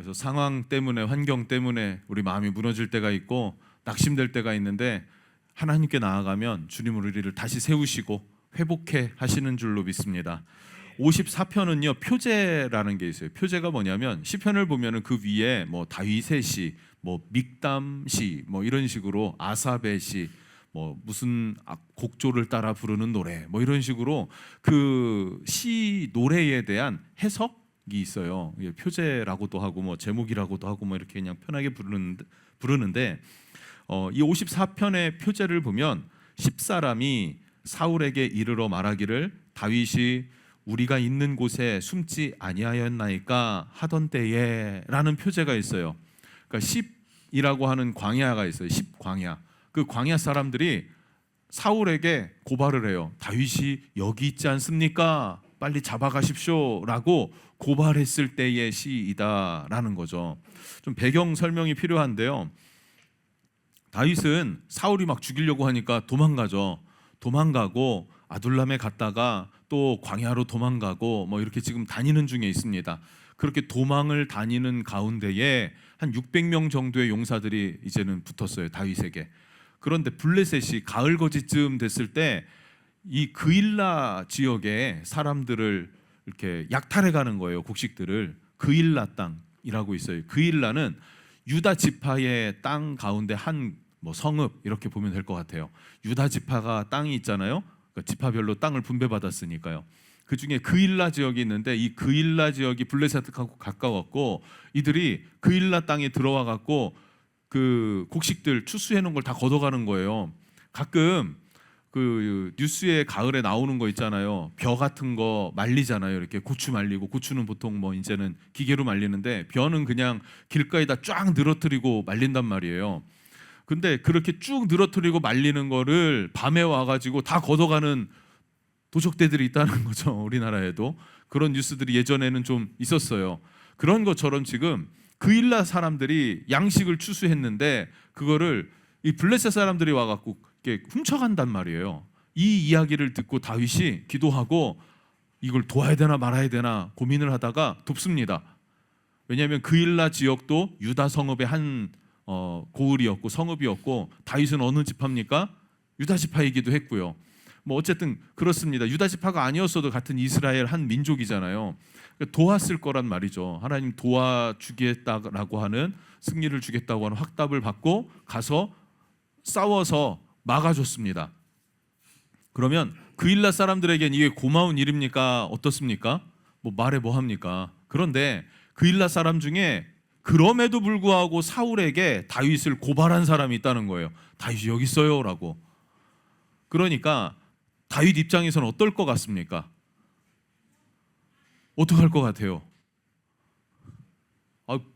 그래서 상황 때문에, 환경 때문에 우리 마음이 무너질 때가 있고 낙심될 때가 있는데 하나님께 나아가면 주님은 우리를 다시 세우시고 회복해 하시는 줄로 믿습니다. 54편은요 표제라는 게 있어요. 표제가 뭐냐면 시편을 보면은 그 위에 뭐 다윗의 시, 뭐 믹담 시, 뭐 이런 식으로 아삽의 시, 뭐 무슨 곡조를 따라 부르는 노래, 뭐 이런 식으로 그 시 노래에 대한 해석이 있어요. 표제라고도 하고 뭐 제목이라고도 하고 뭐 이렇게 그냥 편하게 부르는데 이 54편의 표제를 보면 10사람이 사울에게 이르러 말하기를 다윗이 우리가 있는 곳에 숨지 아니하였나이까 하던 때에 라는 표제가 있어요. 그러니까 10이라고 하는 광야가 있어요. 10광야. 그 광야 사람들이 사울에게 고발을 해요. 다윗이 여기 있지 않습니까? 빨리 잡아가십시오 라고 고발했을 때의 시이다라는 거죠. 좀 배경 설명이 필요한데요. 다윗은 사울이 막 죽이려고 하니까 도망가죠. 도망가고 아둘람에 갔다가 또 광야로 도망가고 뭐 이렇게 지금 다니는 중에 있습니다. 그렇게 도망을 다니는 가운데에 한 600명 정도의 용사들이 이제는 붙었어요, 다윗에게. 그런데 블레셋이 가을 거지쯤 됐을 때 이 그일라 지역의 사람들을 이렇게 약탈해 가는 거예요. 곡식들을. 그일라 땅이라고 있어요. 그일라는 유다 지파의 땅 가운데 한 뭐 성읍 이렇게 보면 될 것 같아요. 유다 지파가 땅이 있잖아요. 그러니까 지파별로 땅을 분배받았으니까요. 그 중에 그일라 지역이 있는데 이 그일라 지역이 블레셋하고 가까웠고 이들이 그일라 땅에 들어와 갖고 그 곡식들 추수해 놓은 걸 다 걷어가는 거예요. 가끔 그 뉴스에 가을에 나오는 거 있잖아요. 벼 같은 거 말리잖아요. 이렇게 고추 말리고, 고추는 보통 뭐 이제는 기계로 말리는데 벼는 그냥 길가에다 쫙 늘어뜨리고 말린단 말이에요. 근데 그렇게 쭉 늘어뜨리고 말리는 거를 밤에 와가지고 다 걷어가는 도적대들이 있다는 거죠. 우리나라에도 그런 뉴스들이 예전에는 좀 있었어요. 그런 것처럼 지금 그일라 사람들이 양식을 추수했는데 그거를 이 블레셋 사람들이 와갖고 이렇게 훔쳐간단 말이에요. 이 이야기를 듣고 다윗이 기도하고 이걸 도와야 되나 말아야 되나 고민을 하다가 돕습니다. 왜냐하면 그일라 지역도 유다 성읍의 한 고을이었고 성읍이었고 다윗은 어느 지파입니까? 유다 지파이기도 했고요. 뭐 어쨌든 그렇습니다. 유다 지파가 아니었어도 같은 이스라엘 한 민족이잖아요. 도왔을 거란 말이죠. 하나님 도와주겠다라고 하는, 승리를 주겠다고 하는 확답을 받고 가서 싸워서 막아줬습니다. 그러면 그일라 사람들에겐 이게 고마운 일입니까? 어떻습니까? 뭐 말해 뭐 합니까? 그런데 그일라 사람 중에 그럼에도 불구하고 사울에게 다윗을 고발한 사람이 있다는 거예요. 다윗이 여기 있어요 라고. 그러니까 다윗 입장에서는 어떨 것 같습니까? 어떡할 것 같아요?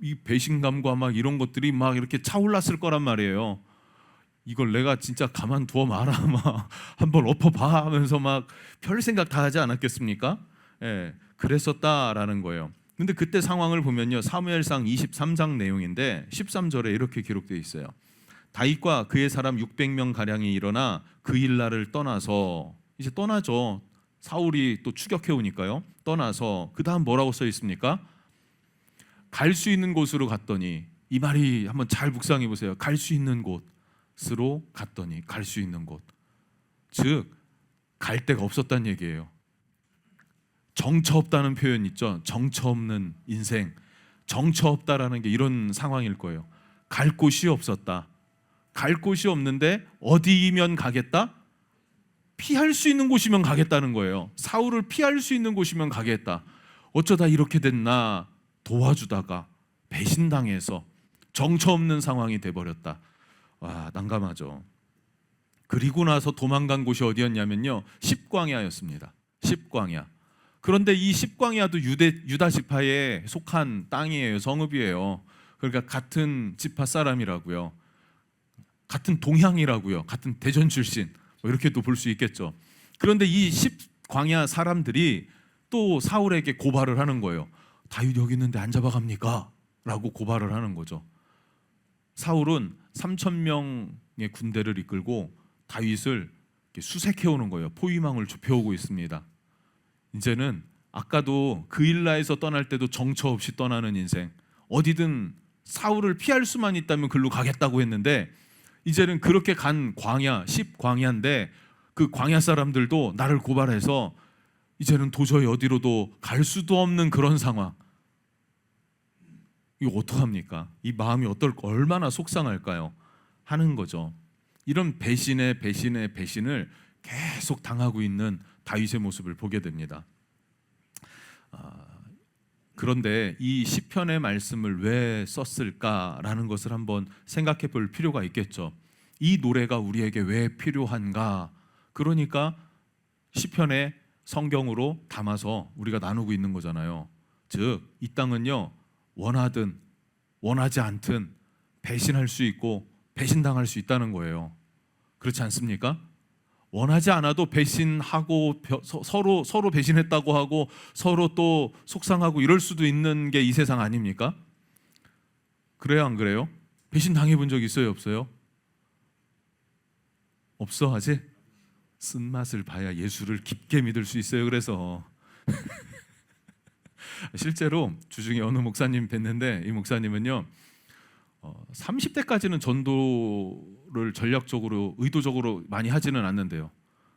이 배신감과 막 이런 것들이 막 이렇게 차올랐을 거란 말이에요. 이걸 내가 진짜 가만두어 마라 막 한번 엎어봐 하면서 막 별 생각 다 하지 않았겠습니까? 예, 그랬었다라는 거예요. 근데 그때 상황을 보면요, 사무엘상 23장 내용인데 13절에 이렇게 기록되어 있어요. 다윗과 그의 사람 600명 가량이 일어나 그일라를 떠나서, 이제 떠나죠. 사울이 또 추격해 오니까요. 떠나서 그 다음 뭐라고 써 있습니까? 갈 수 있는 곳으로 갔더니, 이 말이 한번 잘 묵상해 보세요. 갈 수 있는 곳으로 갔더니, 갈 수 있는 곳, 즉 갈 데가 없었다는 얘기예요. 정처 없다는 표현 있죠. 정처 없는 인생, 정처 없다라는 게 이런 상황일 거예요. 갈 곳이 없었다. 갈 곳이 없는데 어디면 가겠다? 피할 수 있는 곳이면 가겠다는 거예요. 사울을 피할 수 있는 곳이면 가겠다. 어쩌다 이렇게 됐나? 도와주다가 배신당해서 정처 없는 상황이 돼버렸다. 와, 난감하죠. 그리고 나서 도망간 곳이 어디였냐면요, 십광야였습니다. 십광야. 그런데 이 십광야도 유다 지파에 속한 땅이에요. 성읍이에요. 그러니까 같은 지파 사람이라고요. 같은 동향이라고요. 같은 대전 출신, 뭐 이렇게도 볼 수 있겠죠. 그런데 이 십광야 사람들이 또 사울에게 고발을 하는 거예요. 다윗 여기 있는데 안 잡아갑니까? 라고 고발을 하는 거죠. 사울은 3,000명의 군대를 이끌고 다윗을 수색해오는 거예요. 포위망을 좁혀오고 있습니다. 이제는 아까도 그일라에서 떠날 때도 정처 없이 떠나는 인생, 어디든 사울을 피할 수만 있다면 글로 가겠다고 했는데 이제는 그렇게 간 광야, 10광야인데 그 광야 사람들도 나를 고발해서 이제는 도저히 어디로도 갈 수도 없는 그런 상황. 이거 어떡합니까? 이 마음이 얼마나 속상할까요? 하는 거죠. 이런 배신의 배신을 계속 당하고 있는 다윗의 모습을 보게 됩니다. 그런데 이 시편의 말씀을 왜 썼을까라는 것을 한번 생각해 볼 필요가 있겠죠. 이 노래가 우리에게 왜 필요한가? 그러니까 시편의 성경으로 담아서 우리가 나누고 있는 거잖아요. 즉, 이 땅은요, 원하든 원하지 않든 배신할 수 있고 배신당할 수 있다는 거예요. 그렇지 않습니까? 원하지 않아도 배신하고 서로 배신했다고 하고 서로 또 속상하고 이럴 수도 있는 게 이 세상 아닙니까? 그래요, 안 그래요? 배신 당해본 적 있어요, 없어요? 없어 아직? 쓴맛을 봐야 예수를 깊게 믿을 수 있어요. 그래서 실제로 주중에 어느 목사님 뵀는데 이 목사님은요 30대까지는 전도를 전략적으로 의도적으로 많이 하지는 않는데요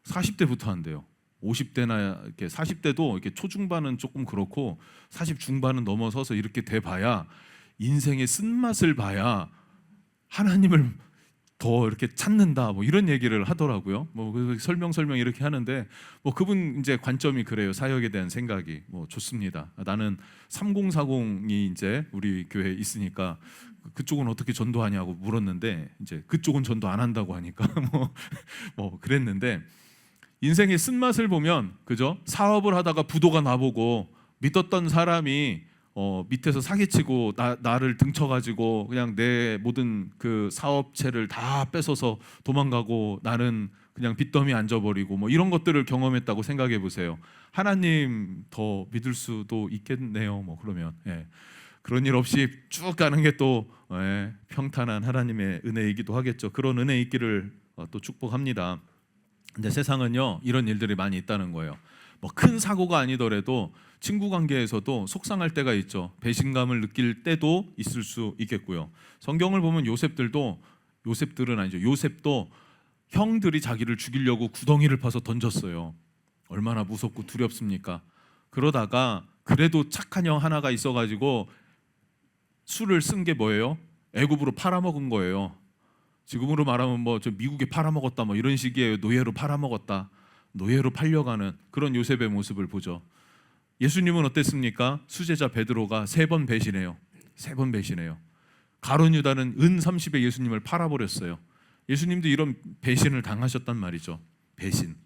40대부터 한대요. 50대나 이렇게 40대도 이렇게 초중반은 조금 그렇고 40 중반은 넘어서서 이렇게 돼 봐야 인생의 쓴맛을 봐야 하나님을 더 이렇게 찾는다 뭐 이런 얘기를 하더라고요. 뭐 설명 이렇게 하는데 뭐 그분 이제 관점이 그래요. 사역에 대한 생각이 뭐 좋습니다. 나는 3040이 이제 우리 교회에 있으니까 그쪽은 어떻게 전도하냐고 물었는데 이제 그쪽은 전도 안 한다고 하니까 뭐 그랬는데 인생의 쓴맛을 보면 그죠? 사업을 하다가 부도가 나보고 믿었던 사람이 밑에서 사기치고 나를 등쳐가지고 그냥 내 모든 그 사업체를 다 뺏어서 도망가고 나는 그냥 빚더미 앉아버리고 뭐 이런 것들을 경험했다고 생각해 보세요. 하나님 더 믿을 수도 있겠네요. 뭐 그러면 그런 일 없이 쭉 가는 게 또 평탄한 하나님의 은혜이기도 하겠죠. 그런 은혜 있기를 또 축복합니다. 근데 세상은요 이런 일들이 많이 있다는 거예요. 뭐 큰 사고가 아니더라도 친구 관계에서도 속상할 때가 있죠. 배신감을 느낄 때도 있을 수 있겠고요. 성경을 보면 요셉들은 아니죠. 요셉도 형들이 자기를 죽이려고 구덩이를 파서 던졌어요. 얼마나 무섭고 두렵습니까? 그러다가 그래도 착한 형 하나가 있어가지고 술을 쓴 게 뭐예요? 애굽으로 팔아먹은 거예요. 지금으로 말하면 뭐 저 미국에 팔아먹었다 뭐 이런 식이에요. 노예로 팔아먹었다. 노예로 팔려가는 그런 요셉의 모습을 보죠. 예수님은 어땠습니까? 수제자 베드로가 3번 배신해요. 3번 배신해요. 가룟 유다는 은 30에 예수님을 팔아버렸어요. 예수님도 이런 배신을 당하셨단 말이죠. 배신.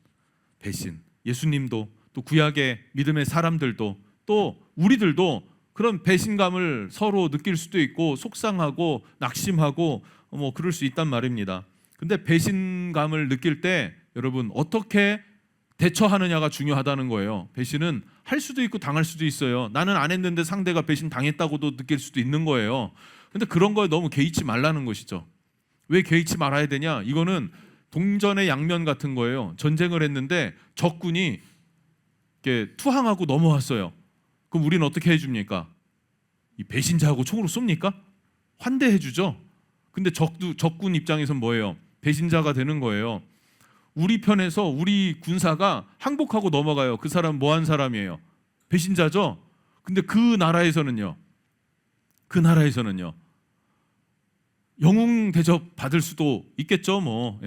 예수님도 또 구약의 믿음의 사람들도 또 우리들도 그런 배신감을 서로 느낄 수도 있고 속상하고 낙심하고 뭐 그럴 수 있단 말입니다. 근데 배신감을 느낄 때 여러분 어떻게 대처하느냐가 중요하다는 거예요. 배신은 할 수도 있고 당할 수도 있어요. 나는 안 했는데 상대가 배신 당했다고도 느낄 수도 있는 거예요. 근데 그런 거에 너무 개의치 말라는 것이죠. 왜 개의치 말아야 되냐? 이거는 동전의 양면 같은 거예요. 전쟁을 했는데 적군이 이렇게 투항하고 넘어왔어요. 그럼 우리는 어떻게 해줍니까? 이 배신자하고 총으로 쏩니까? 환대해 주죠. 근데 적군 입장에선 뭐예요? 배신자가 되는 거예요. 우리 편에서 우리 군사가 항복하고 넘어가요. 그 사람 뭐한 사람이에요? 배신자죠. 근데 그 나라에서는요 영웅 대접 받을 수도 있겠죠. 뭐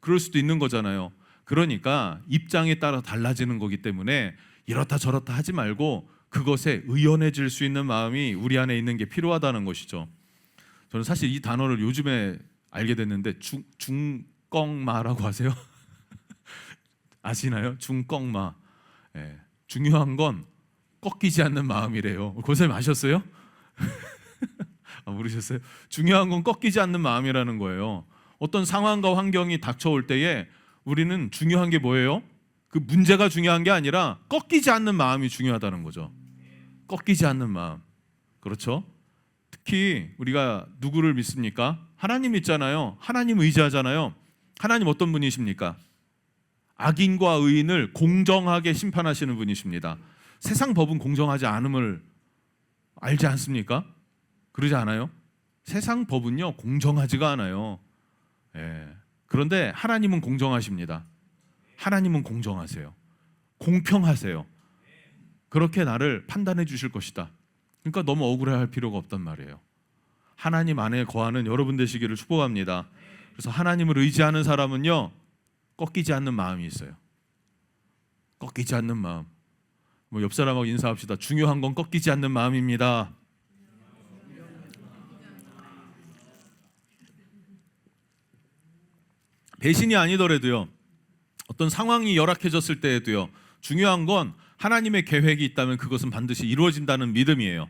그럴 수도 있는 거잖아요. 그러니까 입장에 따라 달라지는 거기 때문에 이렇다 저렇다 하지 말고 그것에 의연해질 수 있는 마음이 우리 안에 있는 게 필요하다는 것이죠. 저는 사실 이 단어를 요즘에 알게 됐는데 중껑마라고 하세요? 아시나요? 중껑마. 중요한 건 꺾이지 않는 마음이래요. 권사님 아셨어요? 모르셨어요? 중요한 건 꺾이지 않는 마음이라는 거예요. 어떤 상황과 환경이 닥쳐올 때에 우리는 중요한 게 뭐예요? 그 문제가 중요한 게 아니라 꺾이지 않는 마음이 중요하다는 거죠. 꺾이지 않는 마음. 그렇죠? 특히 우리가 누구를 믿습니까? 하나님 믿잖아요. 하나님 의지하잖아요. 하나님 어떤 분이십니까? 악인과 의인을 공정하게 심판하시는 분이십니다. 세상 법은 공정하지 않음을 알지 않습니까? 그러지 않아요? 세상 법은요 공정하지가 않아요. 예. 그런데 하나님은 공정하십니다. 하나님은 공정하세요. 공평하세요. 그렇게 나를 판단해 주실 것이다. 그러니까 너무 억울해할 필요가 없단 말이에요. 하나님 안에 거하는 여러분 되시기를 축복합니다. 그래서 하나님을 의지하는 사람은요 꺾이지 않는 마음이 있어요. 꺾이지 않는 마음. 뭐 옆 사람하고 인사합시다. 중요한 건 꺾이지 않는 마음입니다. 배신이 아니더라도요, 어떤 상황이 열악해졌을 때에도요, 중요한 건 하나님의 계획이 있다면 그것은 반드시 이루어진다는 믿음이에요.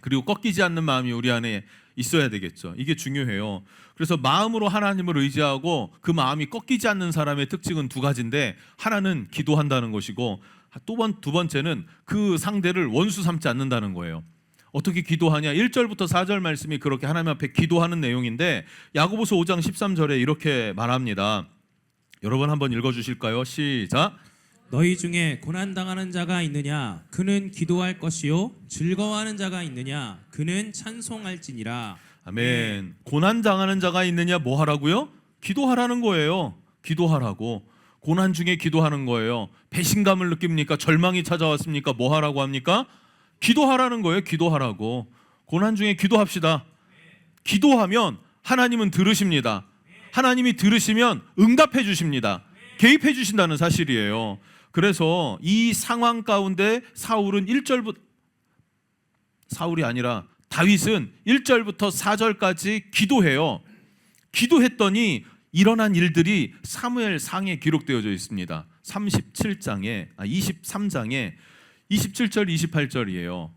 그리고 꺾이지 않는 마음이 우리 안에 있어야 되겠죠. 이게 중요해요. 그래서 마음으로 하나님을 의지하고 그 마음이 꺾이지 않는 사람의 특징은 두 가지인데, 하나는 기도한다는 것이고 두 번째는 그 상대를 원수 삼지 않는다는 거예요. 어떻게 기도하냐? 1절부터 4절 말씀이 그렇게 하나님 앞에 기도하는 내용인데, 야고보서 5장 13절에 이렇게 말합니다. 여러분 한번 읽어주실까요? 시작. 너희 중에 고난당하는 자가 있느냐? 그는 기도할 것이요 즐거워하는 자가 있느냐? 그는 찬송할지니라. 아멘. 고난당하는 자가 있느냐? 뭐 하라고요? 기도하라는 거예요. 기도하라고. 고난 중에 기도하는 거예요. 배신감을 느낍니까? 절망이 찾아왔습니까? 뭐 하라고 합니까? 기도하라는 거예요. 기도하라고. 고난 중에 기도합시다. 기도하면 하나님은 들으십니다. 하나님이 들으시면 응답해 주십니다. 개입해 주신다는 사실이에요. 그래서 이 상황 가운데 사울이 아니라 다윗은 1절부터 4절까지 기도해요. 기도했더니 일어난 일들이 사무엘상에 기록되어져 있습니다. 23장에 27절 28절이에요.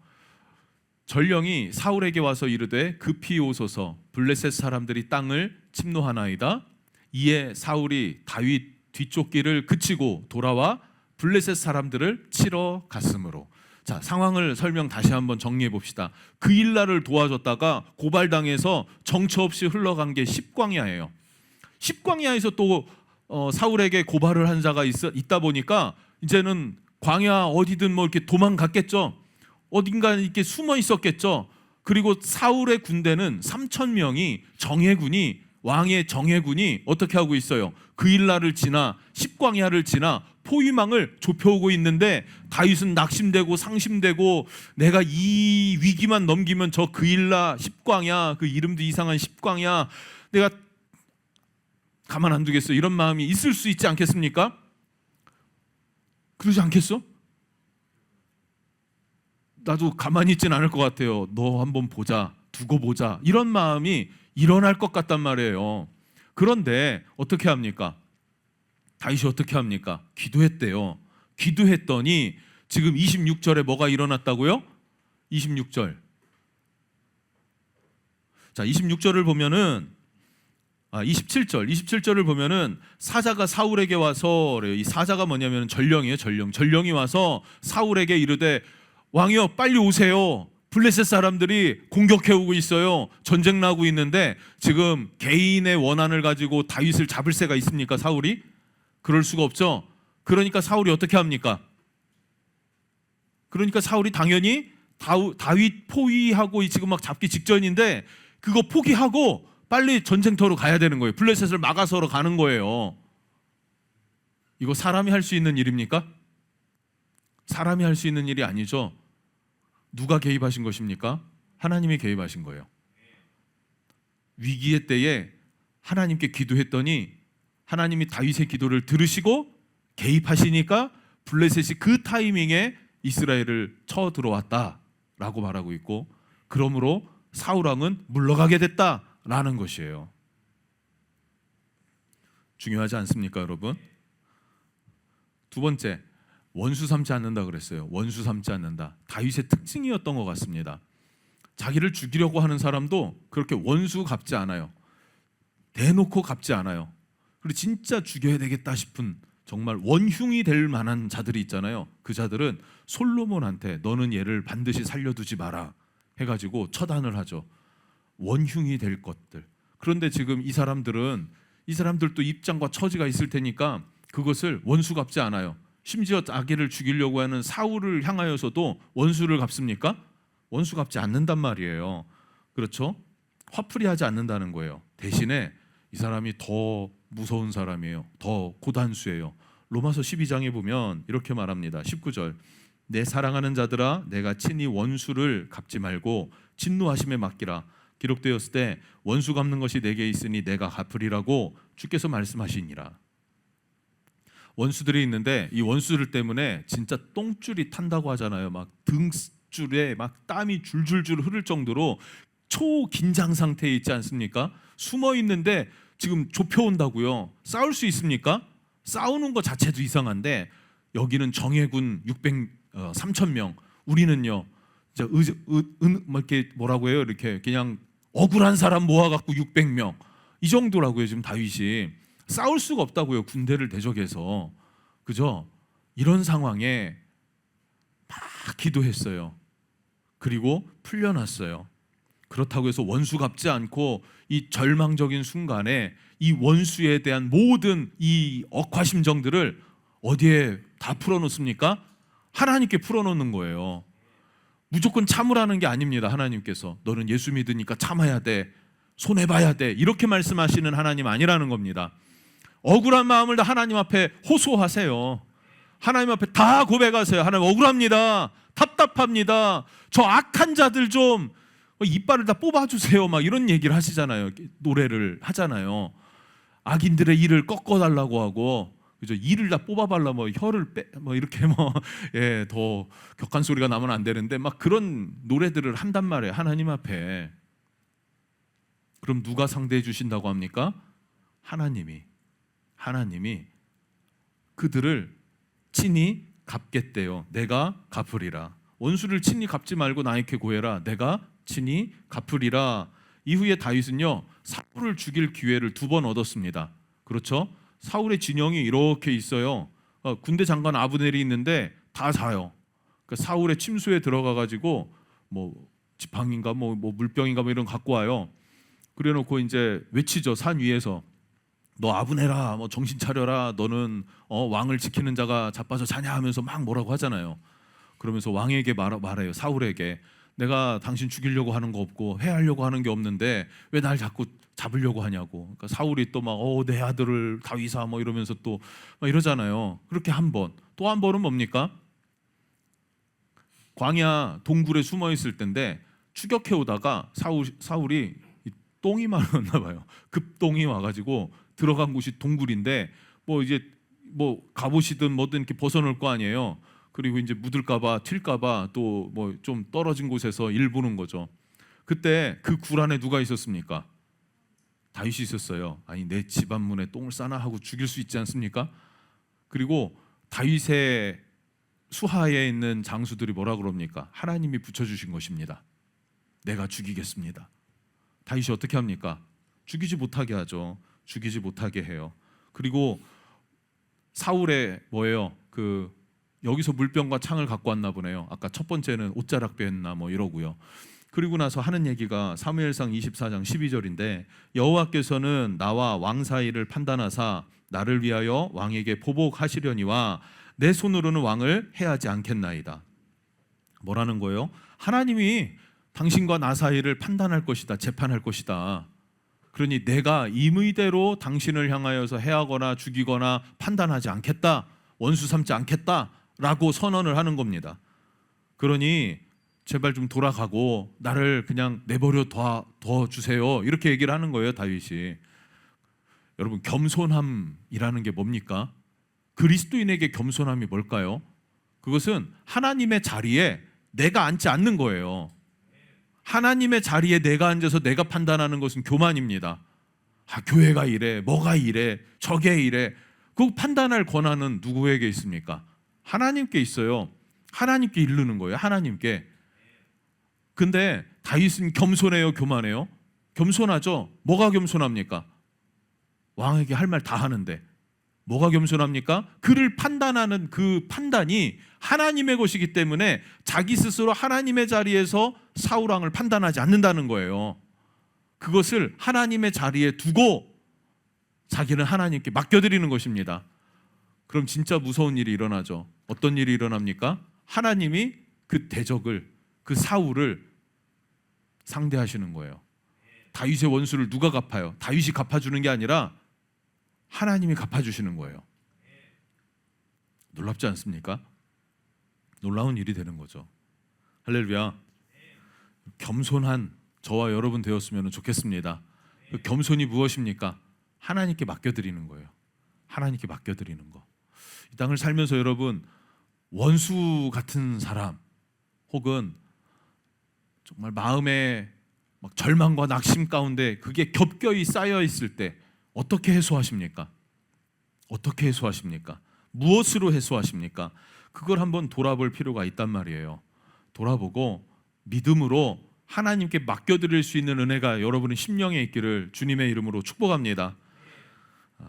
전령이 사울에게 와서 이르되 급히 오소서 블레셋 사람들이 땅을 침노하나이다. 이에 사울이 다윗 뒤쪽 길을 그치고 돌아와 블레셋 사람들을 치러 갔으므로. 자, 상황을 설명 다시 한번 정리해 봅시다. 그 일날을 도와줬다가 고발당해서 정처 없이 흘러간 게 십광야예요. 십광야에서 또 사울에게 고발을 한 자가 있다 보니까 이제는 광야 어디든 뭐 이렇게 도망갔겠죠. 어딘가 이렇게 숨어 있었겠죠. 그리고 사울의 군대는 3,000명이 정예군이 왕의 정예군이 어떻게 하고 있어요? 그 일날을 지나 십광야를 지나 포위망을 좁혀오고 있는데 다윗은 낙심되고 상심되고 내가 이 위기만 넘기면 저 그 일날 십광야, 그 이름도 이상한 십광야 내가 가만 안 두겠어. 이런 마음이 있을 수 있지 않겠습니까? 그러지 않겠어? 나도 가만히 있진 않을 것 같아요. 너 한번 보자, 두고 보자, 이런 마음이 일어날 것 같단 말이에요. 그런데 어떻게 합니까? 다윗이 어떻게 합니까? 기도했대요. 기도했더니 지금 26절에 뭐가 일어났다고요? 26절. 자, 26절을 보면은 27절을 보면은 사자가 사울에게 와서 그래요. 이 사자가 뭐냐면 전령이에요. 전령이 와서 사울에게 이르되 왕이여 빨리 오세요. 블레셋 사람들이 공격해 오고 있어요. 전쟁 나고 있는데 지금 개인의 원한을 가지고 다윗을 잡을 새가 있습니까? 사울이? 그럴 수가 없죠. 그러니까 사울이 어떻게 합니까? 그러니까 사울이 당연히 다윗 포위하고 지금 막 잡기 직전인데 그거 포기하고 빨리 전쟁터로 가야 되는 거예요. 블레셋을 막아서러 가는 거예요. 이거 사람이 할 수 있는 일입니까? 사람이 할 수 있는 일이 아니죠. 누가 개입하신 것입니까? 하나님이 개입하신 거예요. 위기의 때에 하나님께 기도했더니 하나님이 다윗의 기도를 들으시고 개입하시니까 블레셋이 그 타이밍에 이스라엘을 쳐 들어왔다라고 말하고 있고, 그러므로 사울 왕은 물러가게 됐다라는 것이에요. 중요하지 않습니까, 여러분? 두 번째, 원수 삼지 않는다 그랬어요. 원수 삼지 않는다. 다윗의 특징이었던 것 같습니다. 자기를 죽이려고 하는 사람도 그렇게 원수 갚지 않아요. 대놓고 갚지 않아요. 그리고 진짜 죽여야 되겠다 싶은 정말 원흉이 될 만한 자들이 있잖아요. 그 자들은 솔로몬한테 너는 얘를 반드시 살려두지 마라 해가지고 처단을 하죠. 원흉이 될 것들. 그런데 지금 이 사람들도 입장과 처지가 있을 테니까 그것을 원수 갚지 않아요. 심지어 자기를 죽이려고 하는 사울을 향하여서도 원수를 갚습니까? 원수 갚지 않는단 말이에요. 그렇죠? 화풀이 하지 않는다는 거예요. 대신에 이 사람이 더 무서운 사람이에요. 더 고단수예요. 로마서 12장에 보면 이렇게 말합니다. 19절. 내 사랑하는 자들아 내가 친히 원수를 갚지 말고 진노하심에 맡기라. 기록되었을 때 원수 갚는 것이 내게 있으니 내가 갚으리라고 주께서 말씀하시니라. 원수들이 있는데 이 원수들 때문에 진짜 똥줄이 탄다고 하잖아요. 막 등줄에 막 땀이 줄줄줄 흐를 정도로 초긴장 상태에 있지 않습니까? 숨어 있는데 지금 좁혀온다고요. 싸울 수 있습니까? 싸우는 것 자체도 이상한데 여기는 정예군 3,000명, 우리는요, 뭐 이렇게 뭐라고 해요? 이렇게 그냥 억울한 사람 모아갖고 600명 이 정도라고요. 지금 다윗이 싸울 수가 없다고요. 군대를 대적해서. 그죠? 이런 상황에 막 기도했어요. 그리고 풀려났어요. 그렇다고 해서 원수 갚지 않고 이 절망적인 순간에 이 원수에 대한 모든 이 억하심정들을 어디에 다 풀어놓습니까? 하나님께 풀어놓는 거예요. 무조건 참으라는 게 아닙니다. 하나님께서 너는 예수 믿으니까 참아야 돼, 손해봐야 돼, 이렇게 말씀하시는 하나님 아니라는 겁니다. 억울한 마음을 다 하나님 앞에 호소하세요. 하나님 앞에 다 고백하세요. 하나님 억울합니다, 답답합니다, 저 악한 자들 좀 이빨을 다 뽑아주세요, 막 이런 얘기를 하시잖아요. 노래를 하잖아요. 악인들의 이를 꺾어달라고 하고, 그죠? 이를 다 뽑아발라, 뭐 혀를 뭐 이렇게 더 격한 소리가 나면 안 되는데 막 그런 노래들을 한단 말이에요. 하나님 앞에. 그럼 누가 상대해 주신다고 합니까? 하나님이 그들을 친히 갚겠대요. 내가 갚으리라. 원수를 친히 갚지 말고 나에게 구해라. 내가 친히 갚으리라. 이후에 다윗은요, 사울을 죽일 기회를 2번 얻었습니다. 그렇죠? 사울의 진영이 이렇게 있어요. 군대 장관 아브넬이 있는데 다 자요. 그러니까 사울의 침소에 들어가 가지고 뭐 지팡인가 뭐 물병인가 뭐 이런 거 갖고 와요. 그래놓고 이제 외치죠. 산 위에서 너 아브넬아, 뭐 정신 차려라. 너는 왕을 지키는 자가 자빠져 자냐 하면서 막 뭐라고 하잖아요. 그러면서 왕에게 말해요. 사울에게 내가 당신 죽이려고 하는 거 없고 해하려고 하는 게 없는데 왜 날 자꾸 잡으려고 하냐고. 그러니까 사울이 또 막 내 아들을 다윗아 뭐 이러면서 또 막 이러잖아요. 그렇게 한 번, 또 한 번은 뭡니까? 광야 동굴에 숨어 있을 때인데 추격해 오다가 사울이 똥이 마려웠나 봐요. 급똥이 와가지고 들어간 곳이 동굴인데 뭐 이제 뭐 갑옷이든 뭐든 이렇게 벗어놓을 거 아니에요. 그리고 이제 묻을까봐 튈까봐 또 뭐 좀 떨어진 곳에서 일 보는 거죠. 그때 그 굴 안에 누가 있었습니까? 다윗이 있었어요. 아니 내 집 앞문에 똥을 싸나 하고 죽일 수 있지 않습니까? 그리고 다윗의 수하에 있는 장수들이 뭐라 그럽니까? 하나님이 붙여주신 것입니다. 내가 죽이겠습니다. 다윗이 어떻게 합니까? 죽이지 못하게 하죠. 죽이지 못하게 해요. 그리고 사울의 뭐예요? 여기서 물병과 창을 갖고 왔나 보네요. 아까 첫 번째는 옷자락 빼었나 뭐 이러고요. 그리고 나서 하는 얘기가 사무엘상 24장 12절인데 여호와께서는 나와 왕 사이를 판단하사 나를 위하여 왕에게 보복하시려니와 내 손으로는 왕을 해하지 않겠나이다. 뭐라는 거예요? 하나님이 당신과 나 사이를 판단할 것이다, 재판할 것이다. 그러니 내가 임의대로 당신을 향하여서 해하거나 죽이거나 판단하지 않겠다, 원수 삼지 않겠다라고 선언을 하는 겁니다. 그러니 제발 좀 돌아가고 나를 그냥 내버려 둬 주세요, 이렇게 얘기를 하는 거예요, 다윗이. 여러분, 겸손함이라는 게 뭡니까? 그리스도인에게 겸손함이 뭘까요? 그것은 하나님의 자리에 내가 앉지 않는 거예요. 하나님의 자리에 내가 앉아서 내가 판단하는 것은 교만입니다. 교회가 이래, 뭐가 이래, 저게 이래. 그 판단할 권한은 누구에게 있습니까? 하나님께 있어요. 하나님께 이르는 거예요. 하나님께. 근데 다윗은 겸손해요, 교만해요? 겸손하죠. 뭐가 겸손합니까? 왕에게 할 말 다 하는데 뭐가 겸손합니까? 그를 판단하는 그 판단이 하나님의 것이기 때문에 자기 스스로 하나님의 자리에서 사울 왕을 판단하지 않는다는 거예요. 그것을 하나님의 자리에 두고 자기는 하나님께 맡겨드리는 것입니다. 그럼 진짜 무서운 일이 일어나죠. 어떤 일이 일어납니까? 하나님이 그 대적을, 그 사울을 상대하시는 거예요. 다윗의 원수를 누가 갚아요? 다윗이 갚아주는 게 아니라 하나님이 갚아주시는 거예요. 놀랍지 않습니까? 놀라운 일이 되는 거죠. 할렐루야. 겸손한 저와 여러분 되었으면 좋겠습니다. 그 겸손이 무엇입니까? 하나님께 맡겨드리는 거예요. 하나님께 맡겨드리는 거. 이 땅을 살면서 여러분, 원수 같은 사람 혹은 정말 마음에 막 절망과 낙심 가운데 그게 겹겨이 쌓여 있을 때 어떻게 해소하십니까? 어떻게 해소하십니까? 무엇으로 해소하십니까? 그걸 한번 돌아볼 필요가 있단 말이에요. 돌아보고 믿음으로 하나님께 맡겨드릴 수 있는 은혜가 여러분의 심령에 있기를 주님의 이름으로 축복합니다.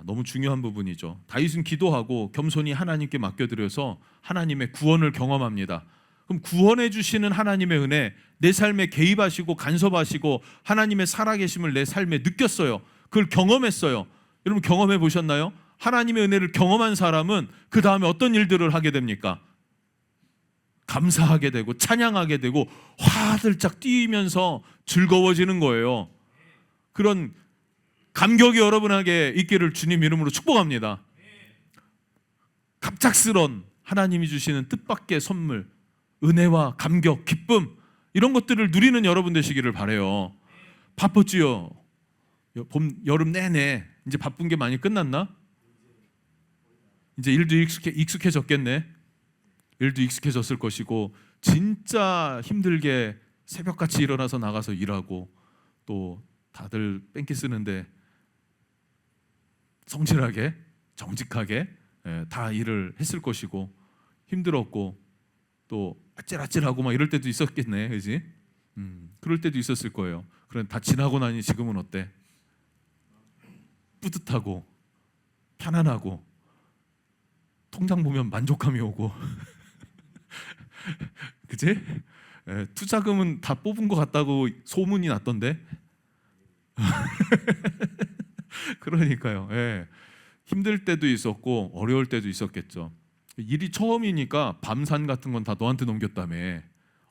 너무 중요한 부분이죠. 다윗은 기도하고 겸손히 하나님께 맡겨드려서 하나님의 구원을 경험합니다. 그럼 구원해 주시는 하나님의 은혜, 내 삶에 개입하시고 간섭하시고 하나님의 살아계심을 내 삶에 느꼈어요. 그걸 경험했어요. 여러분 경험해 보셨나요? 하나님의 은혜를 경험한 사람은 그 다음에 어떤 일들을 하게 됩니까? 감사하게 되고 찬양하게 되고 화들짝 뛰면서 즐거워지는 거예요. 그런 감격이 여러분에게 있기를 주님 이름으로 축복합니다. 갑작스런 하나님이 주시는 뜻밖의 선물, 은혜와 감격, 기쁨 이런 것들을 누리는 여러분 되시기를 바라요. 바빴지요? 봄, 여름 내내 이제 바쁜 게 많이 끝났나? 이제 일도 익숙해졌겠네. 일도 익숙해졌을 것이고 진짜 힘들게 새벽같이 일어나서 나가서 일하고 또 다들 뺑기 쓰는데 성실하게 정직하게 다 일을 했을 것이고 힘들었고 또 아찔아찔하고 막 이럴 때도 있었겠네, 그지? 그럴 때도 있었을 거예요. 그런 다 지나고 나니 지금은 어때? 뿌듯하고 편안하고 통장 보면 만족감이 오고, 그지? 투자금은 다 뽑은 것 같다고 소문이 났던데. 그러니까요. 힘들 때도 있었고 어려울 때도 있었겠죠. 일이 처음이니까 밤산 같은 건 다 너한테 넘겼다며.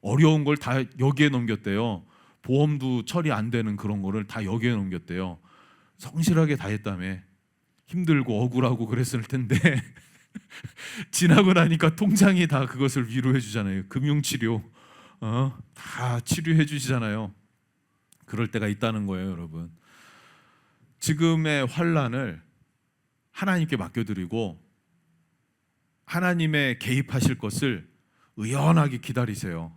어려운 걸 다 여기에 넘겼대요. 보험도 처리 안 되는 그런 거를 다 여기에 넘겼대요. 성실하게 다 했다며. 힘들고 억울하고 그랬을 텐데 지나고 나니까 통장이 다 그것을 위로해 주잖아요. 금융치료 다 치료해 주시잖아요. 그럴 때가 있다는 거예요, 여러분. 지금의 환난을 하나님께 맡겨드리고 하나님의 개입하실 것을 의연하게 기다리세요.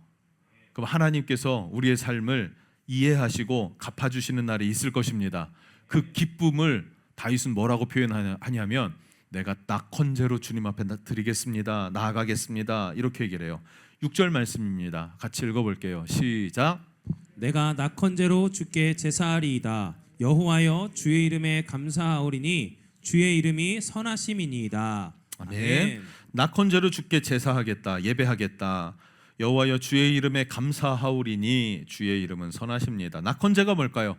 그럼 하나님께서 우리의 삶을 이해하시고 갚아주시는 날이 있을 것입니다. 그 기쁨을 다윗은 뭐라고 표현하냐면 내가 낙헌제로 주님 앞에 드리겠습니다. 나아가겠습니다. 이렇게 얘기를 해요. 6절 말씀입니다. 같이 읽어볼게요. 시작. 내가 낙헌제로 주께 제사하리이다. 여호와여 주의 이름에 감사하오리니 주의 이름이 선하심이니이다. 아멘. 낙헌제로 주께 제사하겠다, 예배하겠다. 여호와여 주의 이름에 감사하오리니 주의 이름은 선하십니다. 낙헌제가 뭘까요?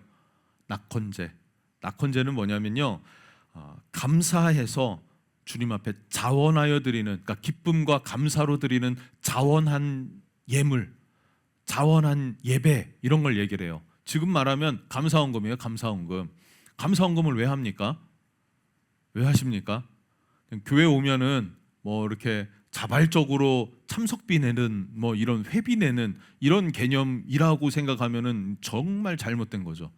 낙헌제는 뭐냐면요, 감사해서 주님 앞에 자원하여 드리는, 그러니까 기쁨과 감사로 드리는 자원한 예물, 자원한 예배, 이런 걸 얘기를 해요. 지금 말하면 감사헌금이에요. 감사헌금을 왜 합니까? 왜 하십니까? 교회 오면은 뭐 이렇게 자발적으로 참석비 내는, 뭐 이런 회비 내는 이런 개념이라고 생각하면은 정말 잘못된 거죠.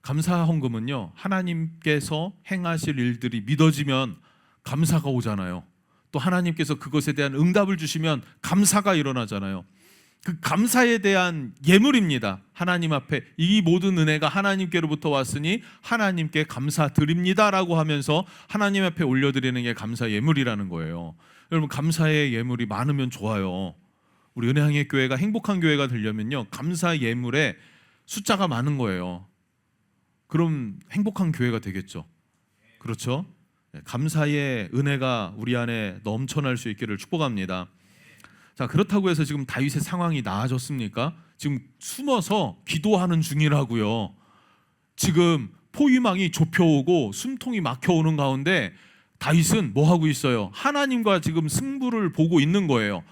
감사헌금은요, 하나님께서 행하실 일들이 믿어지면 감사가 오잖아요. 또 하나님께서 그것에 대한 응답을 주시면 감사가 일어나잖아요. 그 감사에 대한 예물입니다. 하나님 앞에 이 모든 은혜가 하나님께로부터 왔으니 하나님께 감사드립니다라고 하면서 하나님 앞에 올려드리는 게 감사 예물이라는 거예요. 여러분, 감사의 예물이 많으면 좋아요. 우리 은혜항해 교회가 행복한 교회가 되려면요, 감사 예물에 숫자가 많은 거예요. 그럼 행복한 교회가 되겠죠. 그렇죠? 감사의 은혜가 우리 안에 넘쳐날 수 있기를 축복합니다. 자, 그렇다고 해서 지금 다윗의 상황이 나아졌습니까? 지금 숨어서 기도하는 중이라고요. 지금 포위망이 좁혀오고 숨통이 막혀오는 가운데 다윗은 뭐 하고 있어요? 하나님과 지금 승부를 보고 있는 거예요.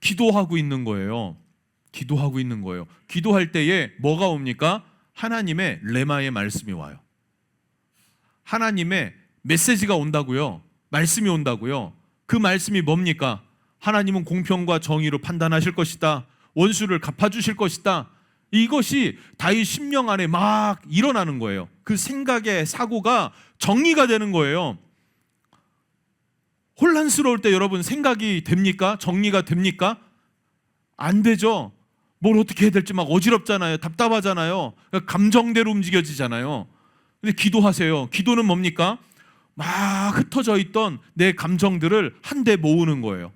기도하고 있는 거예요. 기도하고 있는 거예요. 기도할 때에 뭐가 옵니까? 하나님의 레마의 말씀이 와요. 하나님의 메시지가 온다고요. 말씀이 온다고요. 그 말씀이 뭡니까? 하나님은 공평과 정의로 판단하실 것이다. 원수를 갚아주실 것이다. 이것이 다윗 심령 안에 막 일어나는 거예요. 그 생각의 사고가 정리가 되는 거예요. 혼란스러울 때 여러분 생각이 됩니까? 정리가 됩니까? 안 되죠. 뭘 어떻게 해야 될지 막 어지럽잖아요. 답답하잖아요. 감정대로 움직여지잖아요. 근데 기도하세요. 기도는 뭡니까? 막 흩어져 있던 내 감정들을 한데 모으는 거예요.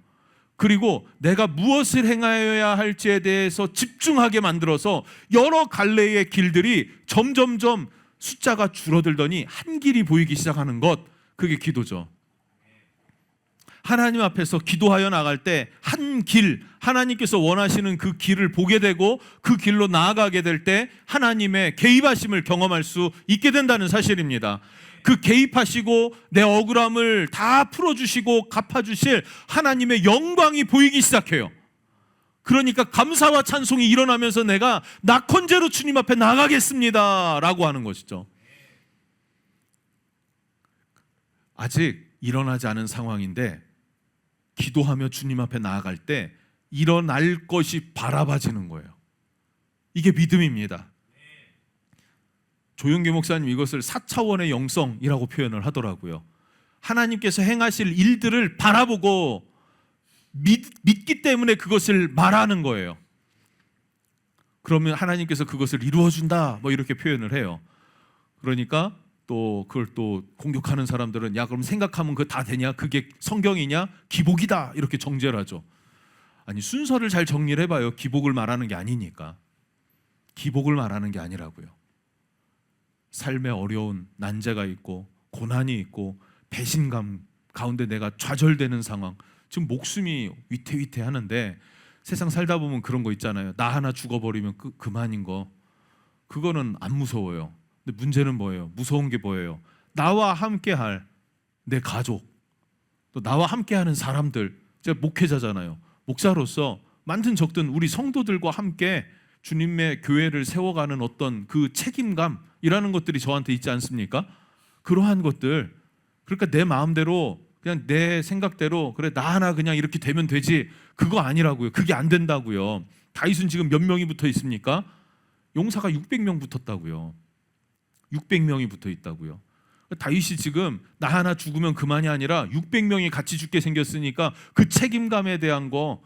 그리고 내가 무엇을 행하여야 할지에 대해서 집중하게 만들어서 여러 갈래의 길들이 점점점 숫자가 줄어들더니 한 길이 보이기 시작하는 것, 그게 기도죠. 하나님 앞에서 기도하여 나갈 때 한 길, 하나님께서 원하시는 그 길을 보게 되고 그 길로 나아가게 될 때 하나님의 개입하심을 경험할 수 있게 된다는 사실입니다. 그 개입하시고 내 억울함을 다 풀어주시고 갚아주실 하나님의 영광이 보이기 시작해요. 그러니까 감사와 찬송이 일어나면서 내가 낙헌제로 주님 앞에 나가겠습니다 라고 하는 것이죠. 아직 일어나지 않은 상황인데 기도하며 주님 앞에 나아갈 때 일어날 것이 바라봐지는 거예요. 이게 믿음입니다. 조용기 목사님 이것을 4차원의 영성이라고 표현을 하더라고요. 하나님께서 행하실 일들을 바라보고 믿기 때문에 그것을 말하는 거예요. 그러면 하나님께서 그것을 이루어준다 뭐 이렇게 표현을 해요. 그러니까 또 그걸 또 공격하는 사람들은 야 그럼 생각하면 그거 다 되냐? 그게 성경이냐? 기복이다 이렇게 정죄를 하죠. 아니 순서를 잘 정리를 해봐요. 기복을 말하는 게 아니니까. 기복을 말하는 게 아니라고요. 삶에 어려운 난제가 있고 고난이 있고 배신감 가운데 내가 좌절되는 상황, 지금 목숨이 위태위태하는데 세상 살다 보면 그런 거 있잖아요. 나 하나 죽어버리면 그만인 거. 그거는 안 무서워요. 근데 문제는 뭐예요? 무서운 게 뭐예요? 나와 함께할 내 가족, 또 나와 함께하는 사람들. 제가 목회자잖아요. 목사로서 많든 적든 우리 성도들과 함께 주님의 교회를 세워가는 어떤 그 책임감이라는 것들이 저한테 있지 않습니까? 그러한 것들, 그러니까 내 마음대로 그냥 내 생각대로 그래 나 하나 그냥 이렇게 되면 되지, 그거 아니라고요. 그게 안 된다고요. 다윗은 지금 몇 명이 붙어 있습니까? 용사가 600명 붙었다고요. 600명이 붙어 있다고요. 다윗이 지금 나 하나 죽으면 그만이 아니라 600명이 같이 죽게 생겼으니까 그 책임감에 대한 거,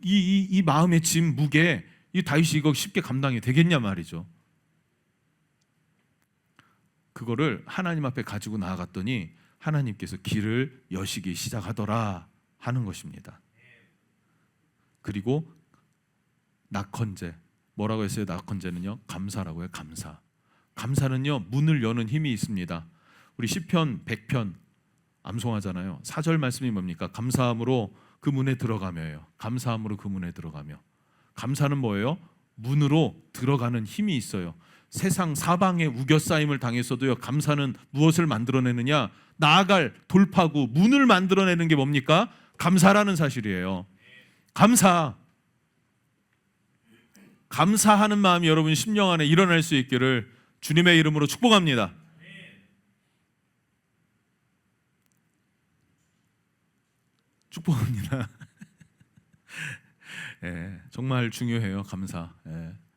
이 마음의 짐, 무게, 이 다윗이 이거 쉽게 감당이 되겠냐 말이죠. 그거를 하나님 앞에 가지고 나아갔더니 하나님께서 길을 여시기 시작하더라 하는 것입니다. 그리고 낙헌제, 뭐라고 했어요? 낙헌제는요, 감사라고 해요. 감사. 감사는요, 문을 여는 힘이 있습니다. 우리 시편 100편 암송하잖아요. 4절 말씀이 뭡니까? 감사함으로 그 문에 들어가며요. 감사함으로 그 문에 들어가며. 감사는 뭐예요? 문으로 들어가는 힘이 있어요. 세상 사방에 우겨싸임을 당했어도요, 감사는 무엇을 만들어내느냐? 나아갈 돌파구, 문을 만들어내는 게 뭡니까? 감사라는 사실이에요. 감사하는 마음이 여러분 심령 안에 일어날 수 있기를 주님의 이름으로 축복합니다. 축복합니다. 정말 중요해요. 감사.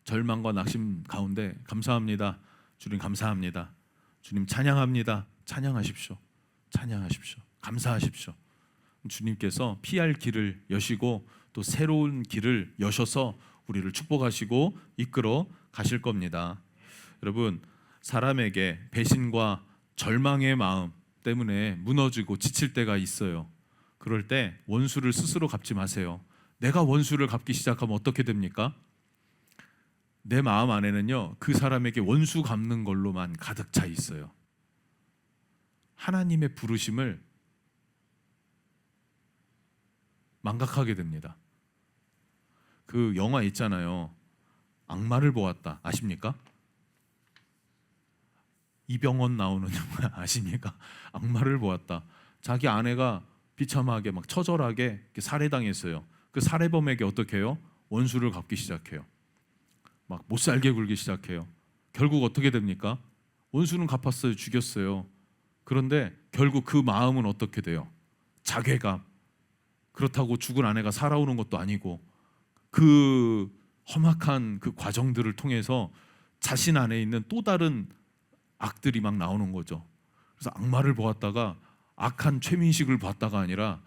절망과 낙심 가운데 감사합니다. 주님 감사합니다. 주님 찬양합니다. 찬양하십시오. 찬양하십시오. 감사하십시오. 주님께서 피할 길을 여시고 또 새로운 길을 여셔서 우리를 축복하시고 이끌어 가실 겁니다. 여러분, 사람에게 배신과 절망의 마음 때문에 무너지고 지칠 때가 있어요. 그럴 때 원수를 스스로 갚지 마세요. 내가 원수를 갚기 시작하면 어떻게 됩니까? 내 마음 안에는요, 그 사람에게 원수 갚는 걸로만 가득 차 있어요. 하나님의 부르심을 망각하게 됩니다. 그 영화 있잖아요. 악마를 보았다. 아십니까? 이병헌 나오는 영화 아십니까? 악마를 보았다. 자기 아내가 비참하게 막 처절하게 살해당했어요. 그 살해범에게 어떻게 해요? 원수를 갚기 시작해요. 막 못 살게 굴기 시작해요. 결국 어떻게 됩니까? 원수는 갚았어요. 죽였어요. 그런데 결국 그 마음은 어떻게 돼요? 자괴감. 그렇다고 죽은 아내가 살아오는 것도 아니고 그 험악한 그 과정들을 통해서 자신 안에 있는 또 다른 악들이 막 나오는 거죠. 그래서 악마를 보았다가 악한 최민식을 봤다가 아니라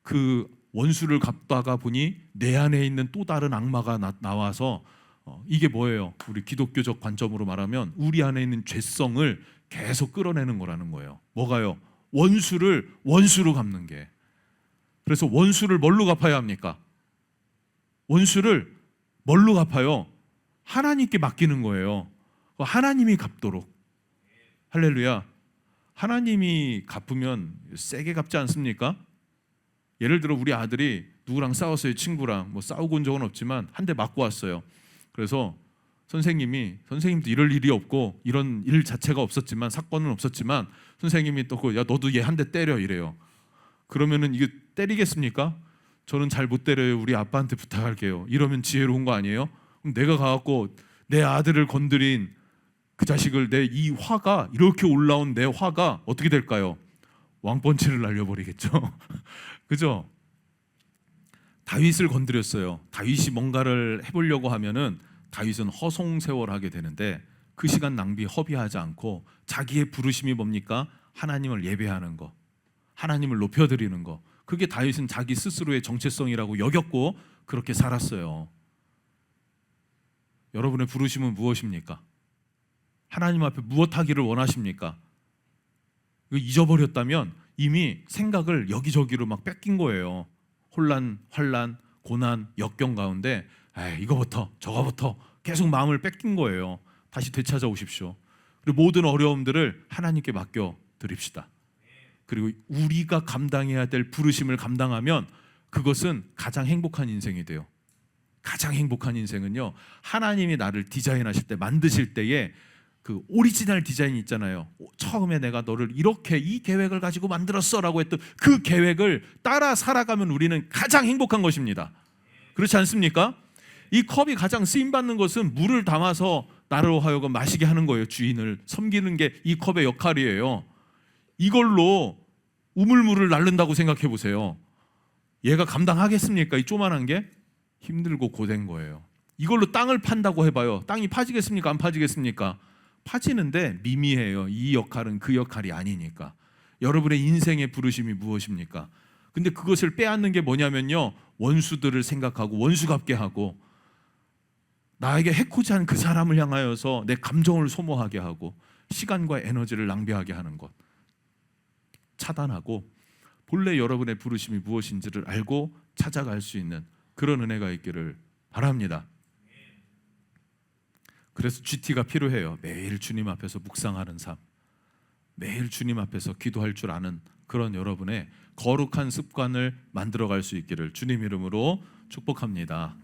그 원수를 갚다가 보니 내 안에 있는 또 다른 악마가 나와서 이게 뭐예요? 우리 기독교적 관점으로 말하면 우리 안에 있는 죄성을 계속 끌어내는 거라는 거예요. 뭐가요? 원수를 원수로 갚는 게. 그래서 원수를 뭘로 갚아야 합니까? 원수를 뭘로 갚아요? 하나님께 맡기는 거예요. 하나님이 갚도록. 할렐루야. 하나님이 갚으면 세게 갚지 않습니까? 예를 들어 우리 아들이 누구랑 싸웠어요. 친구랑 뭐 싸우고 온 적은 없지만 한 대 맞고 왔어요. 그래서 선생님도 이럴 일이 없고 이런 일 자체가 없었지만 사건은 없었지만 선생님이 또 야 너도 얘 한 대 때려 이래요. 그러면은 이게 때리겠습니까? 저는 잘 못 때려요. 우리 아빠한테 부탁할게요. 이러면 지혜로운 거 아니에요? 그럼 내가 가갖고 내 아들을 건드린 그 자식을 내 이 화가 이렇게 올라온 내 화가 어떻게 될까요? 왕펀치를 날려버리겠죠. 그죠? 다윗을 건드렸어요. 다윗이 뭔가를 해보려고 하면은 다윗은 허송세월하게 되는데 그 시간 낭비 허비하지 않고 자기의 부르심이 뭡니까? 하나님을 예배하는 거, 하나님을 높여드리는 거. 그게 다윗은 자기 스스로의 정체성이라고 여겼고 그렇게 살았어요. 여러분의 부르심은 무엇입니까? 하나님 앞에 무엇 하기를 원하십니까? 이거 잊어버렸다면 이미 생각을 여기저기로 막 뺏긴 거예요. 혼란, 환란, 고난, 역경 가운데 이거부터 저거부터 계속 마음을 뺏긴 거예요. 다시 되찾아오십시오. 그리고 모든 어려움들을 하나님께 맡겨 드립시다. 그리고 우리가 감당해야 될 부르심을 감당하면 그것은 가장 행복한 인생이 돼요. 가장 행복한 인생은요, 하나님이 나를 디자인하실 때, 만드실 때에 그 오리지널 디자인 있잖아요. 처음에 내가 너를 이렇게 이 계획을 가지고 만들었어라고 했던 그 계획을 따라 살아가면 우리는 가장 행복한 것입니다. 그렇지 않습니까? 이 컵이 가장 쓰임받는 것은 물을 담아서 나로 하여금 마시게 하는 거예요. 주인을 섬기는 게 이 컵의 역할이에요. 이걸로 우물물을 날른다고 생각해 보세요. 얘가 감당하겠습니까? 이 조만한 게 힘들고 고된 거예요. 이걸로 땅을 판다고 해봐요. 땅이 파지겠습니까? 안 파지겠습니까? 파지는데 미미해요. 이 역할은 그 역할이 아니니까. 여러분의 인생의 부르심이 무엇입니까? 근데 그것을 빼앗는 게 뭐냐면요, 원수들을 생각하고 원수 갚게 하고 나에게 해코지 한 그 사람을 향하여서 내 감정을 소모하게 하고 시간과 에너지를 낭비하게 하는 것 차단하고 본래 여러분의 부르심이 무엇인지를 알고 찾아갈 수 있는 그런 은혜가 있기를 바랍니다. 그래서 GT가 필요해요. 매일 주님 앞에서 묵상하는 삶, 매일 주님 앞에서 기도할 줄 아는 그런 여러분의 거룩한 습관을 만들어갈 수 있기를 주님 이름으로 축복합니다.